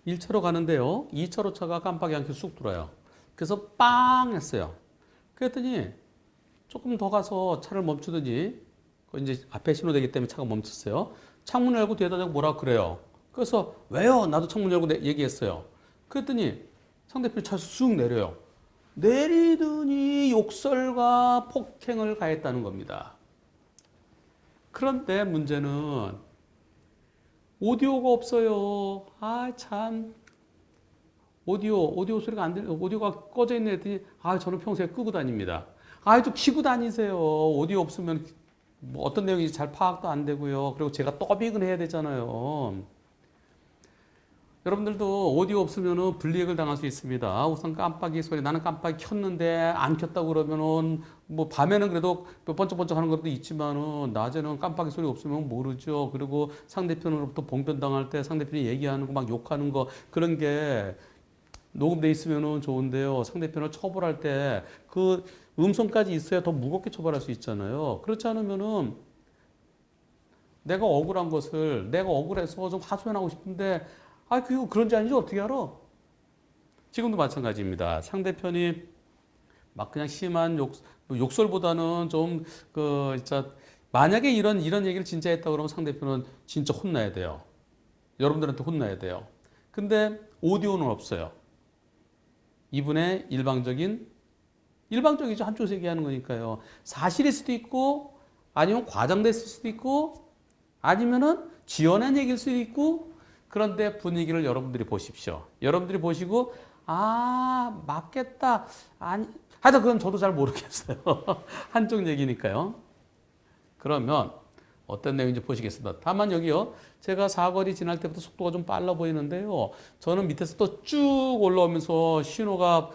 1차로 가는데요. 2차로 차가 깜빡이 안켜쑥 들어요. 그래서 빵 했어요. 그랬더니 조금 더 가서 차를 멈추더니 이제 앞에 신호되기 때문에 차가 멈췄어요. 창문 열고 뒤에다 대고 뭐라 그래요. 그래서 왜요? 나도 창문 열고 얘기했어요. 그랬더니 상대편이 차에서 쑥 내려요. 내리더니 욕설과 폭행을 가했다는 겁니다. 그런데 문제는 오디오가 없어요. 아, 참. 오디오 소리가 안 들려. 오디오가 꺼져 있네 했더니, 아, 저는 평소에 끄고 다닙니다. 아, 좀 키고 다니세요. 오디오 없으면 뭐 어떤 내용인지 잘 파악도 안 되고요. 그리고 제가 더빙을 해야 되잖아요. 여러분들도 오디오 없으면은 불이익을 당할 수 있습니다. 우선 깜빡이 소리, 나는 깜빡이 켰는데 안 켰다고 그러면은 뭐 밤에는 그래도 번쩍번쩍 하는 것도 있지만은 낮에는 깜빡이 소리 없으면 모르죠. 그리고 상대편으로부터 봉변당할 때 상대편이 얘기하는 거 막 욕하는 거 그런 게 녹음돼 있으면은 좋은데요. 상대편을 처벌할 때 그 음성까지 있어야 더 무겁게 처벌할 수 있잖아요. 그렇지 않으면은 내가 억울한 것을 내가 억울해서 좀 하소연하고 싶은데 아, 그거 그런지 아닌지 어떻게 알아? 지금도 마찬가지입니다. 상대편이 막 그냥 심한 욕설보다는 좀, 진짜, 만약에 이런 얘기를 진짜 했다 그러면 상대편은 진짜 혼나야 돼요. 여러분들한테 혼나야 돼요. 근데 오디오는 없어요. 이분의 일방적이죠. 한쪽에서 얘기하는 거니까요. 사실일 수도 있고, 아니면 과장됐을 수도 있고, 아니면은 지어낸 얘기일 수도 있고, 그런데 분위기를 여러분들이 보십시오. 여러분들이 보시고, 아, 맞겠다. 아니, 하여튼 그건 저도 잘 모르겠어요. 한쪽 얘기니까요. 그러면 어떤 내용인지 보시겠습니다. 다만 여기요. 제가 사거리 지날 때부터 속도가 좀 빨라 보이는데요. 저는 밑에서 또 쭉 올라오면서 신호가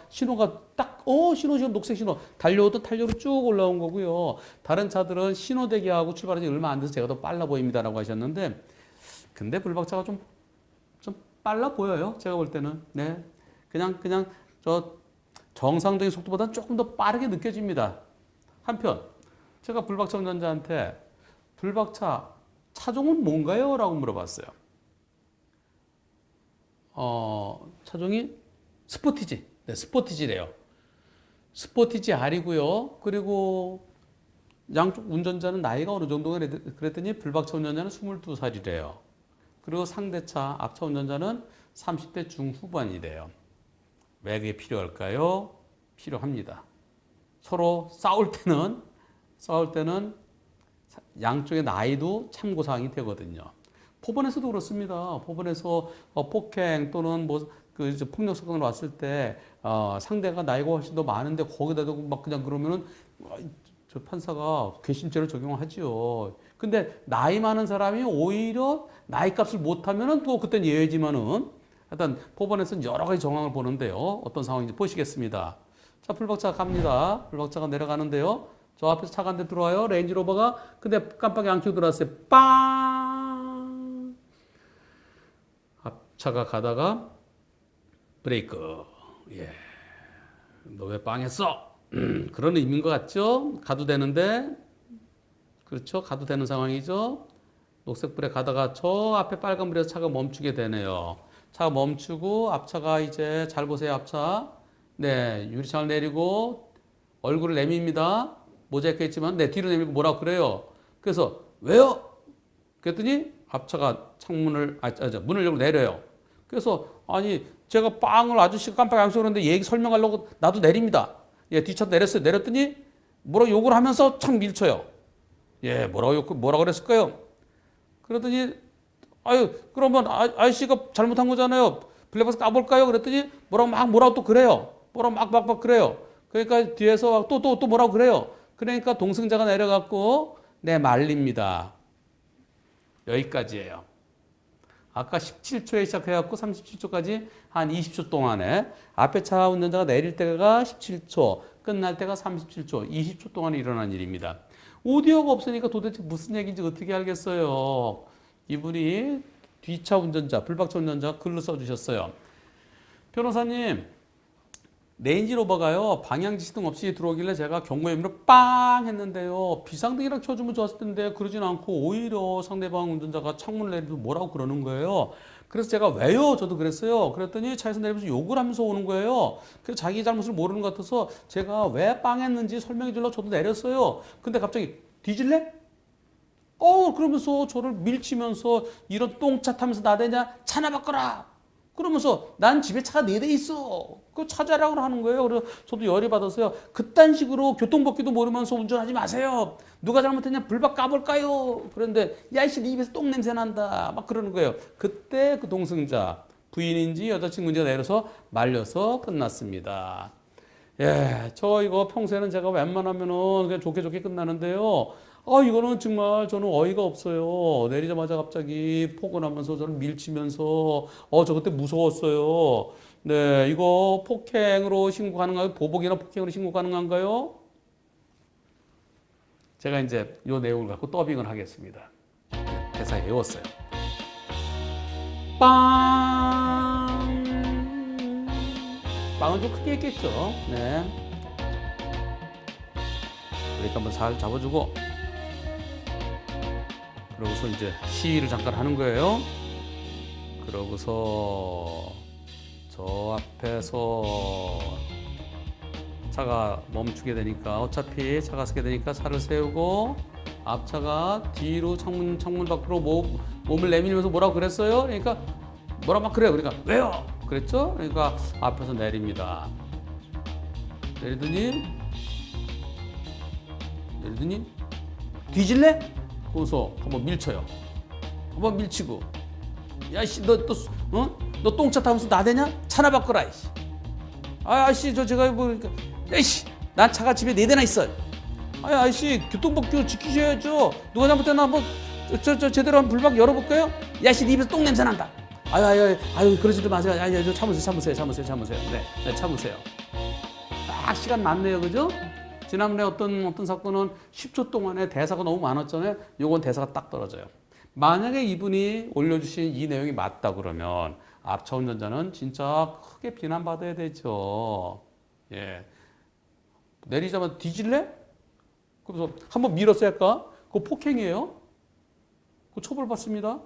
딱, 신호 지금 녹색 신호. 달려오던 탄력으로 쭉 올라온 거고요. 다른 차들은 신호 대기하고 출발하지 얼마 안 돼서 제가 더 빨라 보입니다라고 하셨는데, 근데 불박차가 좀 빨라 보여요. 제가 볼 때는. 네. 그냥 저 정상적인 속도보다 조금 더 빠르게 느껴집니다. 한편, 제가 불박차 운전자한테 불박차 차종은 뭔가요? 라고 물어봤어요. 차종이 스포티지. 네, 스포티지래요. 스포티지 R이고요. 그리고 양쪽 운전자는 나이가 어느 정도가 그랬더니 불박차 운전자는 22살이래요. 그리고 상대차 앞차 운전자는 30대 중후반이래요. 왜 그게 필요할까요? 필요합니다. 서로 싸울 때는 양쪽의 나이도 참고사항이 되거든요. 법원에서도 그렇습니다. 법원에서 폭행 또는 폭력 사건으로 왔을 때 상대가 나이가 훨씬 더 많은데 거기다 대고 막 그냥 그러면은 저 판사가 괘씸죄를 적용하지요. 근데 나이 많은 사람이 오히려 나이 값을 못하면은 또 그땐 예외지만은 일단 법원에서는 여러 가지 정황을 보는데요. 어떤 상황인지 보시겠습니다. 자, 불박차가 갑니다. 불박차가 내려가는데요. 저 앞에서 차가 한 대 들어와요. 레인지로버가. 근데 깜빡이 안 켜고 들어왔어요. 빵! 앞차가 가다가 브레이크. 예. 너 왜 빵 했어? 그런 의미인 것 같죠? 가도 되는데. 그렇죠? 가도 되는 상황이죠? 녹색불에 가다가 저 앞에 빨간불에서 차가 멈추게 되네요. 차가 멈추고 앞차가 이제 잘 보세요. 앞차. 네. 유리창을 내리고 얼굴을 내밉니다. 모자이크 했지만 네, 뒤로 내밀고 뭐라고 그래요. 그래서 왜요? 그랬더니 앞차가 문을 열고 내려요. 그래서 아니 제가 빵을 아저씨가 깜빡이 안 쏘는데 얘기 설명하려고 나도 내립니다. 예, 뒤차도 내렸어요. 내렸더니 뭐라고 욕을 하면서 착 밀쳐요. 예, 뭐라고 그랬을까요? 그러더니 아유 그러면 아저씨가 잘못한 거잖아요. 블랙박스 까볼까요? 그랬더니 뭐라고 또 그래요. 뭐라고 막 그래요. 그러니까 뒤에서 또 뭐라고 그래요. 그러니까 동승자가 내려갖고 네, 말립니다. 여기까지예요. 아까 17초에 시작해갖고 37초까지 한 20초 동안에 앞에 차 운전자가 내릴 때가 17초, 끝날 때가 37초, 20초 동안에 일어난 일입니다. 오디오가 없으니까 도대체 무슨 얘기인지 어떻게 알겠어요? 이분이 뒤차 운전자, 불박차 운전자 글로 써주셨어요. 변호사님, 레인지로버가요 방향 지시등 없이 들어오길래 제가 경고 혐의로 빵 했는데요 비상등이랑 켜주면 좋았을 텐데 그러진 않고 오히려 상대방 운전자가 창문을 내리면서 뭐라고 그러는 거예요. 그래서 제가 왜요? 저도 그랬어요. 그랬더니 차에서 내리면서 욕을 하면서 오는 거예요. 그래서 자기 잘못을 모르는 것 같아서 제가 왜 빵 했는지 설명해 주려고 저도 내렸어요. 근데 갑자기 뒤질래? 그러면서 저를 밀치면서 이런 똥차 타면서 나대냐? 차나 바꿔라! 그러면서 난 집에 차가 4대 있어. 그거 찾아라고 하는 거예요. 그래서 저도 열이 받아서요. 그딴 식으로 교통법규도 모르면서 운전하지 마세요. 누가 잘못했냐? 불박 까볼까요? 그런데 야이씨 네 입에서 똥 냄새 난다. 막 그러는 거예요. 그때 그 동승자 부인인지 여자친구인지 내려서 말려서 끝났습니다. 예, 저 이거 평소에는 제가 웬만하면은 그냥 좋게 좋게 끝나는데요. 이거는 정말 저는 어이가 없어요. 내리자마자 갑자기 포근하면서 저는 밀치면서, 저 그때 무서웠어요. 네, 이거 폭행으로 신고 가능한가요? 보복이나 폭행으로 신고 가능한가요? 제가 이제 이 내용을 갖고 더빙을 하겠습니다. 대사 외웠어요. 빵! 빵은 좀 크게 했겠죠. 네. 브레이크 한번 살 잡아주고, 그러고서 이제 시위를 잠깐 하는 거예요. 그러고서 저 앞에서 차가 멈추게 되니까 어차피 차가 서게 되니까 차를 세우고 앞차가 뒤로 창문 밖으로 몸을 내밀면서 뭐라고 그랬어요? 그러니까 뭐라 막 그래요. 그러니까 왜요? 그랬죠? 그러니까 앞에서 내립니다. 내리더니 뒤질래? 그래서 한번 밀쳐요. 한번 밀치고, 야씨 너 똥차 타면서 나대냐? 차나 바꿔라. 이씨. 아씨 제가 뭐 그러니까, 야씨 난 차가 집에 4대나 있어. 아씨 교통법규 지키셔야죠. 누가 잘못했나 한번 저 제대로 한번 불박 열어볼까요? 야씨 네 입에서 똥 냄새 난다. 아유 그러지도 마세요. 저 참으세요. 네 참으세요. 딱 시간 많네요, 그죠? 지난번에 어떤 사건은 10초 동안에 대사가 너무 많았잖아요. 요건 대사가 딱 떨어져요. 만약에 이분이 올려주신 이 내용이 맞다 그러면 앞차 운전자는 진짜 크게 비난받아야 되죠. 예. 내리자마자 뒤질래? 그래서 한번 밀었어야 할까? 그거 폭행이에요. 그거 처벌받습니다.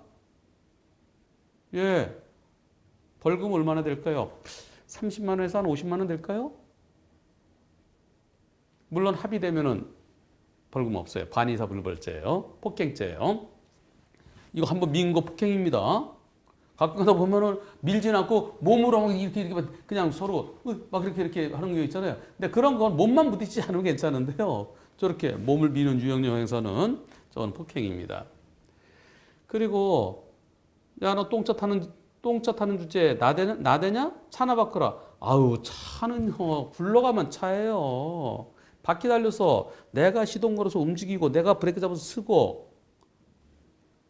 예. 벌금 얼마나 될까요? 30만 원에서 한 50만 원 될까요? 물론 합의되면은 벌금 없어요. 반의사 불벌죄예요. 폭행죄예요. 이거 한번 민 거 폭행입니다. 가끔가다 보면은 밀진 않고 몸으로 막 이렇게 그냥 서로 막 이렇게 하는 게 있잖아요. 근데 그런 건 몸만 부딪히지 않으면 괜찮은데요. 저렇게 몸을 미는 유형적 행사는 저건 폭행입니다. 그리고 야 너 똥차 타는 주제에 나대냐? 차나 바꿔라. 차는요 굴러가면 차예요. 바퀴 달려서 내가 시동 걸어서 움직이고 내가 브레이크 잡아서 쓰고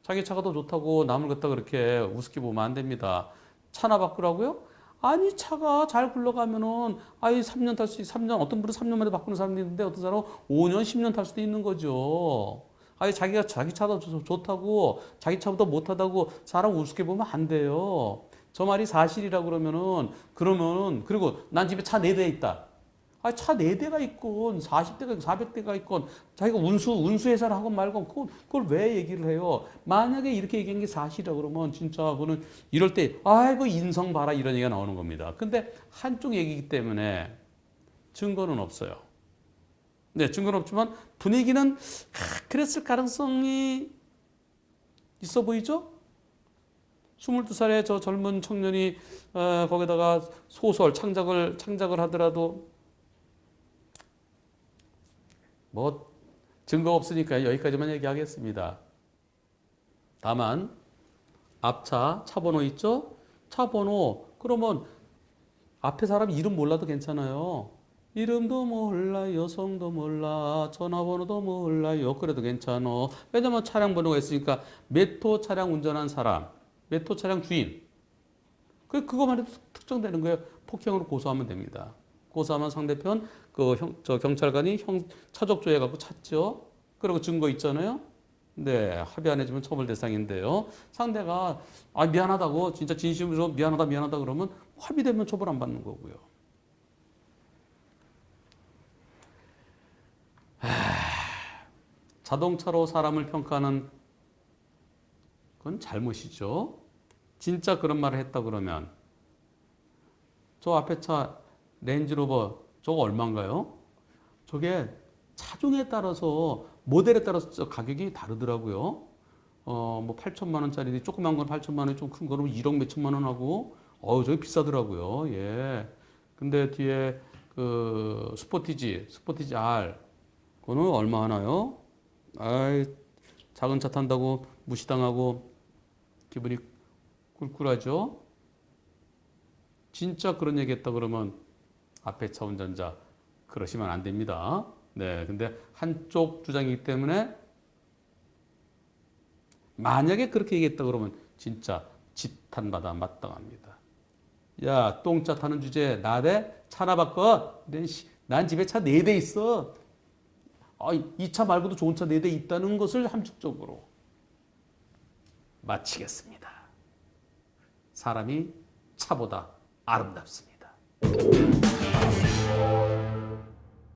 자기 차가 더 좋다고 남을 갖다 그렇게 우습게 보면 안 됩니다. 차나 바꾸라고요? 아니 차가 잘 굴러가면은 3년 탈 수 3년 어떤 분은 3년 만에 바꾸는 사람도 있는데 어떤 사람은 5년 10년 탈 수도 있는 거죠. 자기가 자기 차도 좋다고 자기 차보다 못하다고 사람 우습게 보면 안 돼요. 저 말이 사실이라 그러면은 그리고 난 집에 차 4대 있다. 차 4대가 있건 40대가 있건 400대가 있건 자기가 운수 회사를 하건 말건 그걸 왜 얘기를 해요? 만약에 이렇게 얘기한 게 사실이라 그러면 진짜 그거는 이럴 때 아이고 인성 봐라 이런 얘기가 나오는 겁니다. 근데 한쪽 얘기이기 때문에 증거는 없어요. 네, 증거는 없지만 분위기는 그랬을 가능성이 있어 보이죠? 22살의 저 젊은 청년이 거기다가 소설 창작을 하더라도 뭐 증거 없으니까 여기까지만 얘기하겠습니다. 다만 앞차 차번호 있죠? 차번호 그러면 앞에 사람 이름 몰라도 괜찮아요. 이름도 몰라, 여성도 몰라, 전화번호도 몰라요. 그래도 괜찮아. 왜냐면 차량 번호가 있으니까 몇 호 차량 운전한 사람, 몇 호 차량 주인. 그거만 해도 특정되는 거예요. 폭행으로 고소하면 됩니다. 고소하면 상대편 저 경찰관이 차적조회 갖고 찾죠. 그리고 증거 있잖아요. 네, 합의 안 해주면 처벌 대상인데요. 상대가 미안하다고 진짜 진심으로 미안하다 그러면 합의되면 처벌 안 받는 거고요. 자동차로 사람을 평가하는 그건 잘못이죠. 진짜 그런 말을 했다 그러면 저 앞에 차 렌지로버 저거 얼마인가요? 저게 차종에 따라서 모델에 따라서 저 가격이 다르더라고요. 뭐 8천만 원짜리 조그만 건 8천만 원, 좀 큰 거는 1억 몇천만 원 하고 저게 비싸더라고요. 예. 근데 뒤에 그 스포티지 R 그거는 얼마 하나요? 아이, 작은 차 탄다고 무시당하고 기분이 꿀꿀하죠? 진짜 그런 얘기 했다 그러면 앞에 차 운전자 그러시면 안 됩니다. 네. 근데 한쪽 주장이기 때문에 만약에 그렇게 얘기했다 그러면 진짜 지탄받아 마땅합니다. 야, 똥차 타는 주제에 나대 차나 바꿔. 난 집에 차 4대 있어. 이 차 말고도 좋은 차 4대 있다는 것을 함축적으로 마치겠습니다. 사람이 차보다 아름답습니다.